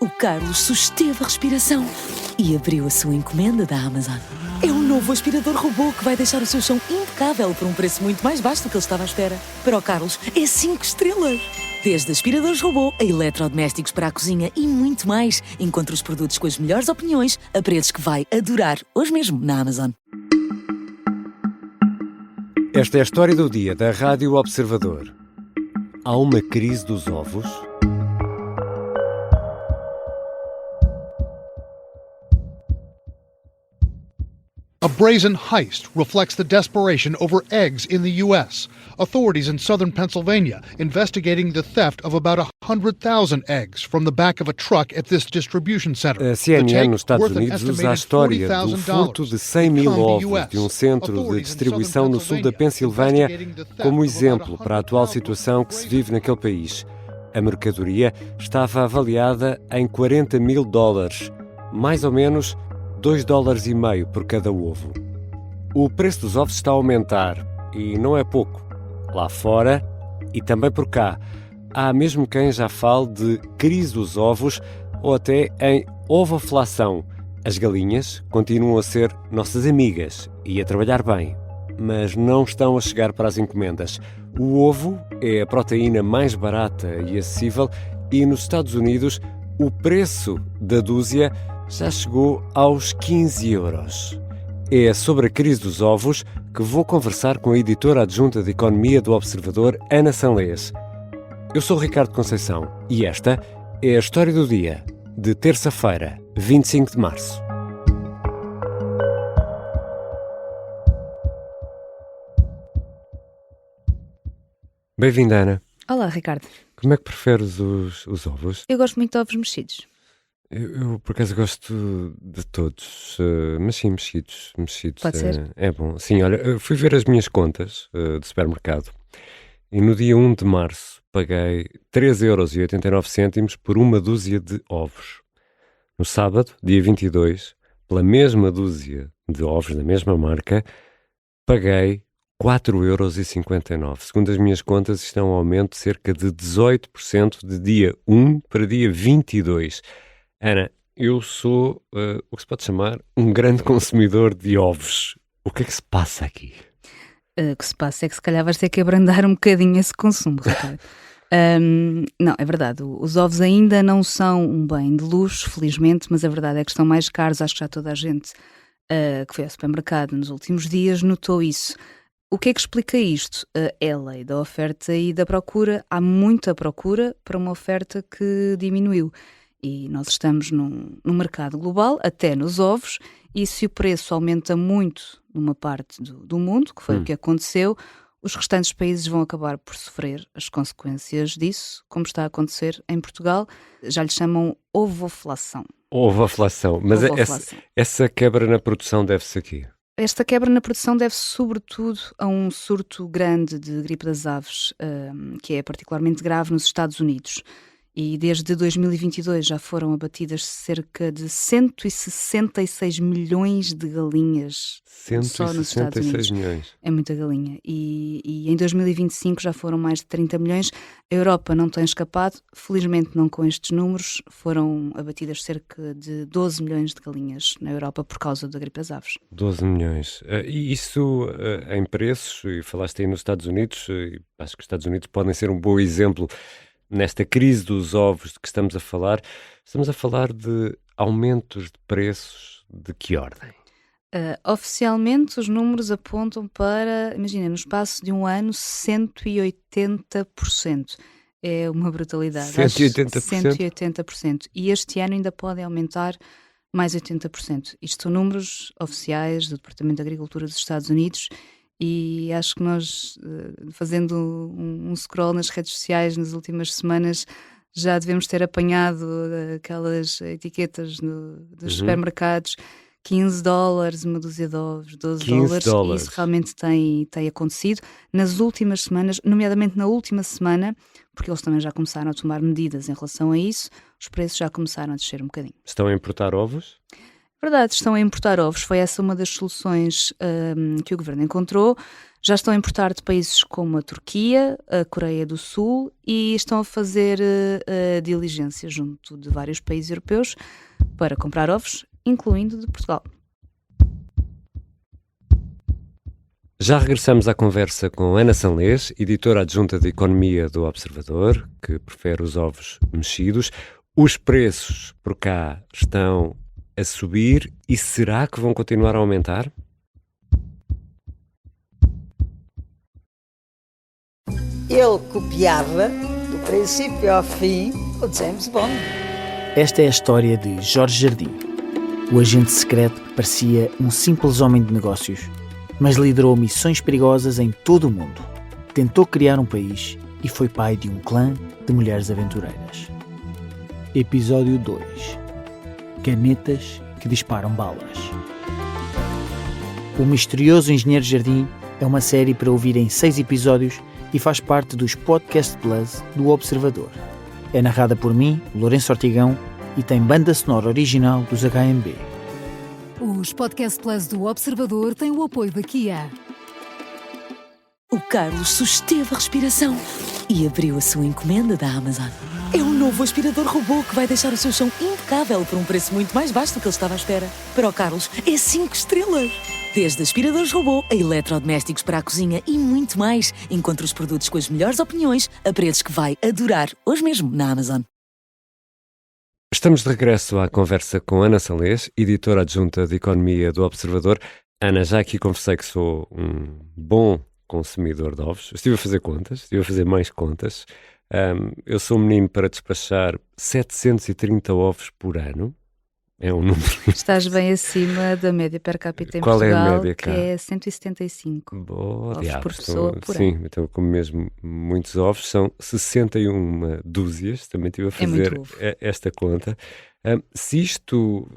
O Carlos susteve a respiração e abriu a sua encomenda da Amazon. É um novo aspirador robô que vai deixar o seu chão impecável por um preço muito mais baixo do que ele estava à espera. Para o Carlos, é 5 estrelas. Desde aspiradores robô a eletrodomésticos para a cozinha e muito mais. Encontre os produtos com as melhores opiniões a preços que vai adorar hoje mesmo na Amazon. Esta é a história do dia da Rádio Observador. Há uma crise dos ovos? A brazen heist reflects the desperation over eggs in the U.S. Authorities in southern Pennsylvania investigating the theft of about 100,000 eggs from the back of a truck at this distribution center. A CNN nos Estados Unidos usa a história do furto de 100 mil ovos de um centro de distribuição no sul da Pensilvânia como exemplo para a atual situação que se vive naquele país. A mercadoria estava avaliada em $40 mil, mais ou menos $2,5 por cada ovo. O preço dos ovos está a aumentar, e não é pouco. Lá fora e também por cá. Há mesmo quem já fale de crise dos ovos ou até em ovoflação. As galinhas continuam a ser nossas amigas e a trabalhar bem, mas não estão a chegar para as encomendas. O ovo é a proteína mais barata e acessível e nos Estados Unidos o preço da dúzia já chegou aos 15 euros. É sobre a crise dos ovos que vou conversar com a editora adjunta de Economia do Observador, Ana Sanlês. Eu sou Ricardo Conceição e esta é a história do dia, de terça-feira, 25 de março. Bem-vinda, Ana. Olá, Ricardo. Como é que preferes os ovos? Eu gosto muito de ovos mexidos. Eu por acaso gosto de todos, mas sim, mexidos. Pode ser? É bom. Sim, olha, eu fui ver as minhas contas de supermercado e no dia 1 de março paguei 3,89 € por uma dúzia de ovos. No sábado, dia 22, pela mesma dúzia de ovos da mesma marca, paguei 4,59 €. Segundo as minhas contas, isto é um aumento de cerca de 18% de dia 1 para dia 22. Ana, eu sou o que se pode chamar um grande consumidor de ovos. O que é que se passa aqui? O que se passa é que se calhar vais ter que abrandar um bocadinho esse consumo, Ricardo. Não, é verdade, os ovos ainda não são um bem de luxo, felizmente, mas a verdade é que estão mais caros. Acho que já toda a gente que foi ao supermercado nos últimos dias notou isso. O que é que explica isto? É a lei da oferta e da procura. Há muita procura para uma oferta que diminuiu. E nós estamos num mercado global, até nos ovos, e se o preço aumenta muito numa parte do mundo, que foi o que aconteceu, os restantes países vão acabar por sofrer as consequências disso, como está a acontecer em Portugal. Já lhe chamam ovoflação. Ovoflação. Mas Ovoflação. essa quebra na produção deve-se aqui? Esta quebra na produção deve-se sobretudo a um surto grande de gripe das aves, que é particularmente grave nos Estados Unidos. E desde 2022 já foram abatidas cerca de 166 milhões de galinhas só nos Estados Unidos. 166 milhões. É muita galinha. E em 2025 já foram mais de 30 milhões. A Europa não tem escapado, felizmente não com estes números. Foram abatidas cerca de 12 milhões de galinhas na Europa por causa da gripe das aves. 12 milhões. E isso em preços, e falaste aí nos Estados Unidos, acho que os Estados Unidos podem ser um bom exemplo. Nesta crise dos ovos de que estamos a falar de aumentos de preços de que ordem? Oficialmente os números apontam para, imagina, no espaço de um ano, 180%. É uma brutalidade. 180%? 180%. E este ano ainda pode aumentar mais 80%. Isto são números oficiais do Departamento de Agricultura dos Estados Unidos. E acho que nós, fazendo um scroll nas redes sociais nas últimas semanas, já devemos ter apanhado aquelas etiquetas dos supermercados, $15, uma dúzia de ovos, $12, e isso realmente tem acontecido nas últimas semanas, nomeadamente na última semana, porque eles também já começaram a tomar medidas em relação a isso, os preços já começaram a descer um bocadinho. Estão a importar ovos? Verdade, estão a importar ovos. Foi essa uma das soluções que o governo encontrou. Já estão a importar de países como a Turquia, a Coreia do Sul e estão a fazer diligência junto de vários países europeus para comprar ovos, incluindo de Portugal. Já regressamos à conversa com Ana Sanlês, editora adjunta de Economia do Observador, que prefere os ovos mexidos. Os preços por cá estão a subir e será que vão continuar a aumentar? Ele copiava, do princípio ao fim, o James Bond. Esta é a história de Jorge Jardim, o agente secreto que parecia um simples homem de negócios, mas liderou missões perigosas em todo o mundo. Tentou criar um país e foi pai de um clã de mulheres aventureiras. Episódio 2. Canetas que disparam balas. O Misterioso Engenheiro Jardim é uma série para ouvir em 6 episódios e faz parte dos Podcast Plus do Observador. É narrada por mim, Lourenço Ortigão, e tem banda sonora original dos HMB. Os Podcast Plus do Observador têm o apoio da Kia. O Carlos susteve a respiração e abriu a sua encomenda da Amazon. É um novo aspirador robô que vai deixar o seu chão impecável por um preço muito mais baixo do que ele estava à espera. Para o Carlos, é 5 estrelas. Desde aspiradores robô a eletrodomésticos para a cozinha e muito mais. Encontre os produtos com as melhores opiniões a preços que vai adorar hoje mesmo na Amazon. Estamos de regresso à conversa com Ana Sanlês, editora adjunta de Economia do Observador. Ana, já aqui conversei que sou um bom consumidor de ovos. Estive a fazer contas, estive a fazer mais contas. Eu sou um menino para despachar 730 ovos por ano. É um número. Estás bem acima da média per capita em Qual Portugal, é a média, que é 175 ovos por pessoa por sim, ano. então como mesmo muitos ovos, são 61 dúzias, também estive a fazer esta conta. Se isto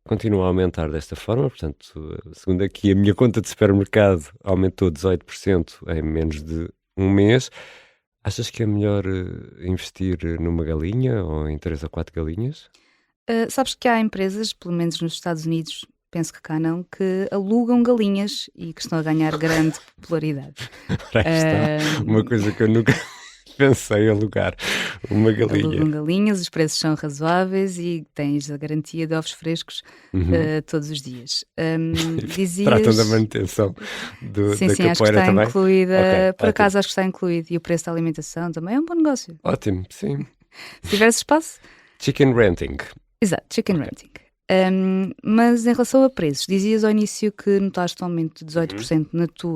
continua a aumentar desta forma, portanto, segundo aqui a minha conta de supermercado aumentou 18% em menos de um mês, achas que é melhor investir numa galinha ou em 3 ou 4 galinhas? Sabes que há empresas, pelo menos nos Estados Unidos, penso que cá não, que alugam galinhas e que estão a ganhar grande popularidade. Está uma coisa que eu nunca pensei em alugar, uma galinha. Alugam galinhas, os preços são razoáveis e tens a garantia de ovos frescos todos os dias. Tratam da manutenção da sim, acho que capoeira está também? incluída. Okay, por acaso acho que está incluído. E o preço da alimentação também é um bom negócio. Ótimo, sim. Se tivesse espaço. Chicken renting. Exato, chicken renting. Mas em relação a preços, dizias ao início que notaste um aumento de 18%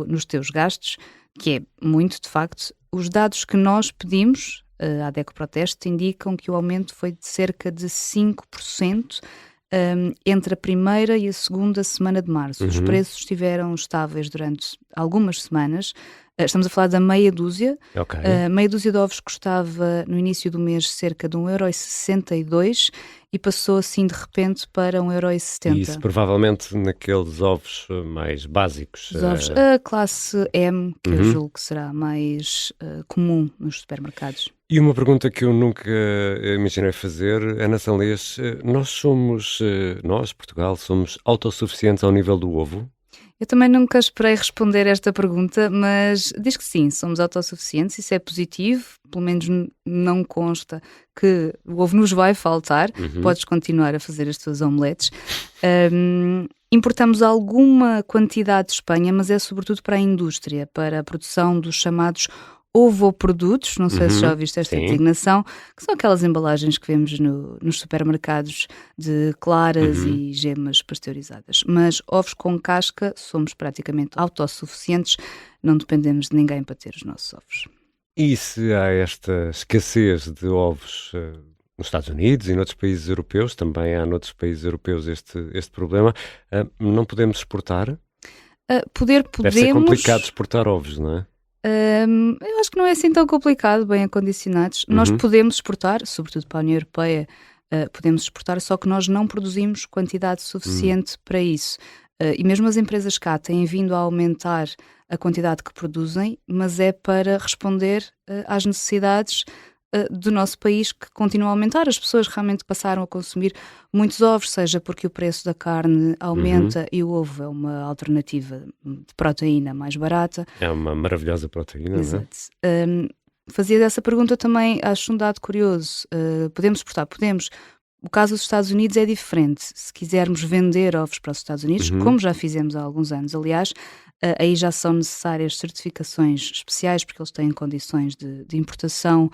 nos teus gastos, que é muito, de facto. Os dados que nós pedimos à DECO Proteste indicam que o aumento foi de cerca de 5% entre a primeira e a segunda semana de março. Os preços estiveram estáveis durante algumas semanas. Estamos a falar da meia dúzia. Okay. Meia dúzia de ovos custava no início do mês cerca de 1,62€ e passou assim de repente para 1,70€. Isso provavelmente naqueles ovos mais básicos. Os ovos, a classe M, que eu julgo que será mais comum nos supermercados. E uma pergunta que eu nunca imaginei fazer, Ana Sanlês, nós, Portugal, somos autossuficientes ao nível do ovo? Eu também nunca esperei responder esta pergunta, mas diz que sim, somos autossuficientes, isso é positivo, pelo menos não consta que o ovo nos vai faltar, podes continuar a fazer as tuas omeletes. Importamos alguma quantidade de Espanha, mas é sobretudo para a indústria, para a produção dos chamados ovoprodutos, não sei se já ouviste esta designação, que são aquelas embalagens que vemos nos supermercados de claras e gemas pasteurizadas. Mas ovos com casca somos praticamente autossuficientes, não dependemos de ninguém para ter os nossos ovos. E se há esta escassez de ovos nos Estados Unidos e noutros países europeus, também há noutros países europeus este problema, não podemos exportar? Podemos. Deve ser complicado exportar ovos, não é? Eu acho que não é assim tão complicado, bem acondicionados. Nós podemos exportar, sobretudo para a União Europeia, podemos exportar, só que nós não produzimos quantidade suficiente para isso. E mesmo as empresas cá têm vindo a aumentar a quantidade que produzem, mas é para responder às necessidades do nosso país, que continua a aumentar. As pessoas realmente passaram a consumir muitos ovos, seja porque o preço da carne aumenta e o ovo é uma alternativa de proteína mais barata. É uma maravilhosa proteína, exato. Não é? Fazia essa pergunta também, acho um dado curioso. Podemos exportar? Podemos. O caso dos Estados Unidos é diferente. Se quisermos vender ovos para os Estados Unidos, como já fizemos há alguns anos, aliás, aí já são necessárias certificações especiais, porque eles têm condições de importação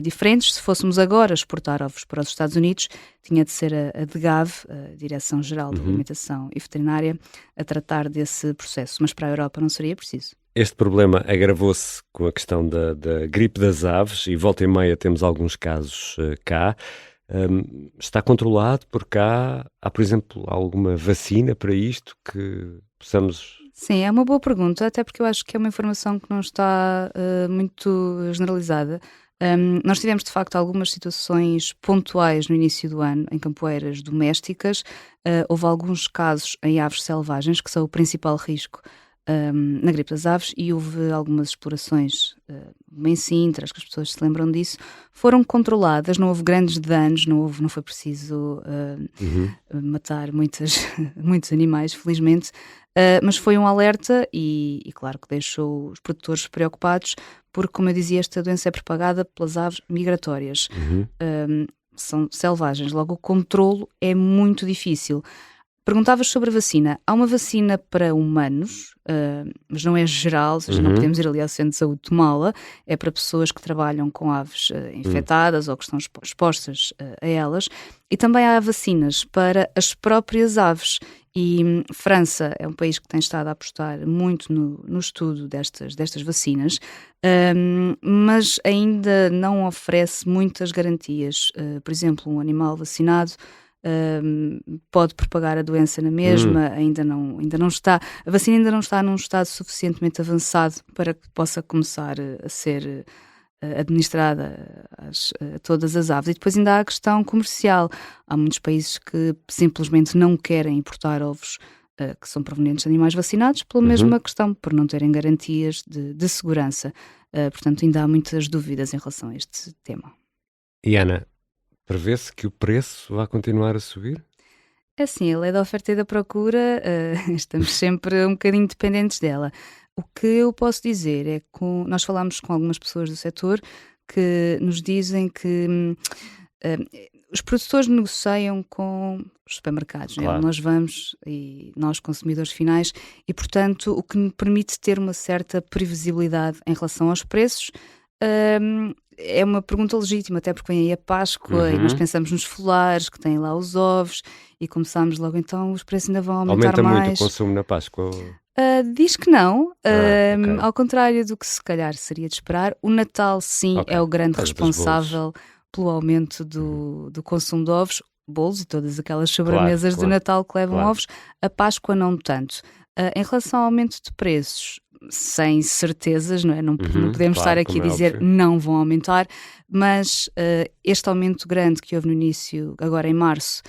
diferentes. Se fôssemos agora exportar ovos para os Estados Unidos, tinha de ser a DGAV, a Direção-Geral de Alimentação e Veterinária, a tratar desse processo. Mas para a Europa não seria preciso. Este problema agravou-se com a questão da gripe das aves e volta e meia temos alguns casos cá. Está controlado por cá? Há, por exemplo, alguma vacina para isto que possamos... Sim, é uma boa pergunta, até porque eu acho que é uma informação que não está muito generalizada. Nós tivemos, de facto, algumas situações pontuais no início do ano em campoeiras domésticas. Houve alguns casos em aves selvagens, que são o principal risco na gripe das aves, e houve algumas explorações em Sintra, acho que as pessoas se lembram disso, foram controladas, não houve grandes danos, não foi preciso matar muitos animais, felizmente, mas foi um alerta e claro que deixou os produtores preocupados, porque, como eu dizia, esta doença é propagada pelas aves migratórias. São selvagens, logo o controlo é muito difícil. Perguntavas sobre a vacina. Há uma vacina para humanos, mas não é geral, ou seja, não podemos ir ali ao centro de saúde tomá-la. É para pessoas que trabalham com aves infectadas ou que estão expostas a elas. E também há vacinas para as próprias aves. E França é um país que tem estado a apostar muito no estudo destas vacinas, mas ainda não oferece muitas garantias. Por exemplo, um animal vacinado pode propagar a doença na mesma, ainda não está, a vacina ainda não está num estado suficientemente avançado para que possa começar a ser administrada a todas as aves. E depois ainda há a questão comercial. Há muitos países que simplesmente não querem importar ovos que são provenientes de animais vacinados pela mesma questão, por não terem garantias de segurança. Portanto, ainda há muitas dúvidas em relação a este tema. E Ana, prevê-se que o preço vai continuar a subir? É assim, a lei da oferta e da procura, estamos sempre um bocadinho dependentes dela. O que eu posso dizer é que nós falámos com algumas pessoas do setor que nos dizem que os produtores negociam com os supermercados, claro, né? Nós vamos, e nós consumidores finais, e portanto o que me permite ter uma certa previsibilidade em relação aos preços. É uma pergunta legítima, até porque vem aí a Páscoa e nós pensamos nos folares que têm lá os ovos e começamos logo, então os preços ainda vão aumentar mais. Aumenta muito o consumo na Páscoa? Diz que não, okay. Ao contrário do que se calhar seria de esperar. O Natal sim é o grande responsável pelo aumento do consumo de ovos, bolos e todas aquelas sobremesas de Natal que levam ovos. A Páscoa não tanto. Em relação ao aumento de preços, sem certezas, não é? Não podemos estar aqui a dizer não vão aumentar, mas este aumento grande que houve no início, agora em março,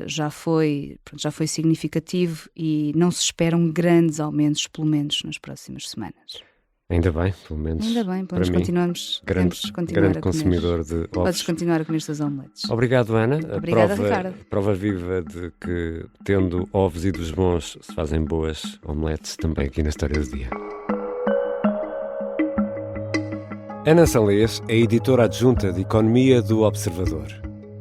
já foi significativo e não se esperam grandes aumentos, pelo menos nas próximas semanas. Ainda bem, pelo menos. Ainda bem, pelo menos continuamos. Grande consumidor de ovos. Podes continuar a comer os teus omeletes. Obrigado, Ana. Obrigada, Ricardo. Prova viva de que, tendo ovos e dos bons, se fazem boas omeletes também aqui na História do Dia. Ana Salês é editora adjunta de Economia do Observador.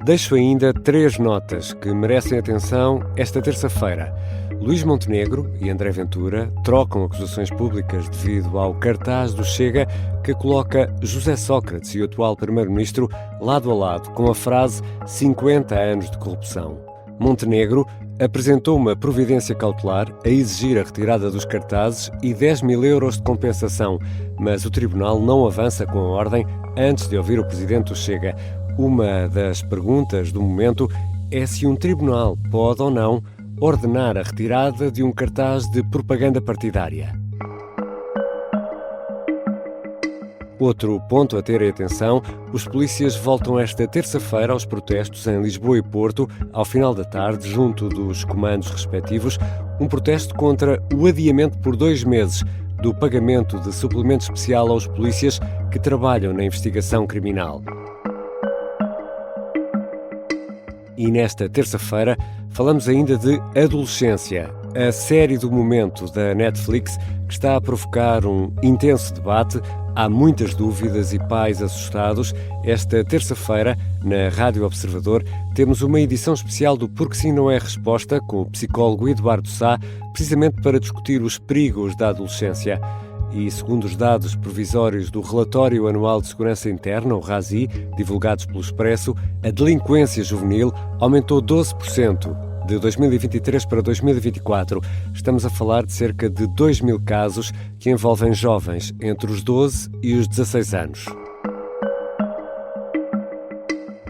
Deixo ainda 3 notas que merecem atenção esta terça-feira. Luís Montenegro e André Ventura trocam acusações públicas devido ao cartaz do Chega que coloca José Sócrates e o atual primeiro-ministro lado a lado com a frase 50 anos de corrupção. Montenegro apresentou uma providência cautelar a exigir a retirada dos cartazes e 10 mil euros de compensação, mas o tribunal não avança com a ordem antes de ouvir o presidente do Chega. Uma das perguntas do momento é se um tribunal pode ou não ordenar a retirada de um cartaz de propaganda partidária. Outro ponto a ter atenção, os polícias voltam esta terça-feira aos protestos em Lisboa e Porto, ao final da tarde, junto dos comandos respectivos, um protesto contra o adiamento por 2 meses do pagamento de suplemento especial aos polícias que trabalham na investigação criminal. E nesta terça-feira falamos ainda de Adolescência, a série do momento da Netflix que está a provocar um intenso debate. Há muitas dúvidas e pais assustados. Esta terça-feira, na Rádio Observador, temos uma edição especial do Porque Sim Não É Resposta, com o psicólogo Eduardo Sá, precisamente para discutir os perigos da adolescência. E, segundo os dados provisórios do Relatório Anual de Segurança Interna, o RASI, divulgados pelo Expresso, a delinquência juvenil aumentou 12%. De 2023 para 2024, estamos a falar de cerca de 2.000 casos que envolvem jovens entre os 12 e os 16 anos.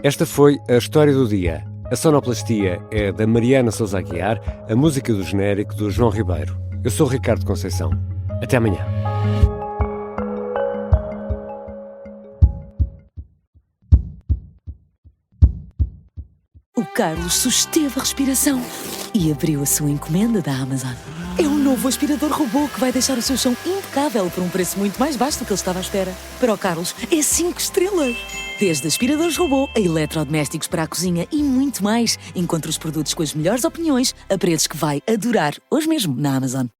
Esta foi a história do dia. A sonoplastia é da Mariana Sousa Aguiar, a música do genérico do João Ribeiro. Eu sou o Ricardo Conceição. Até amanhã. O Carlos susteve a respiração e abriu a sua encomenda da Amazon. É um novo aspirador robô que vai deixar o seu chão impecável por um preço muito mais baixo do que ele estava à espera. Para o Carlos, é 5 estrelas. Desde aspiradores robô a eletrodomésticos para a cozinha e muito mais. Encontre os produtos com as melhores opiniões a preços que vai adorar hoje mesmo na Amazon.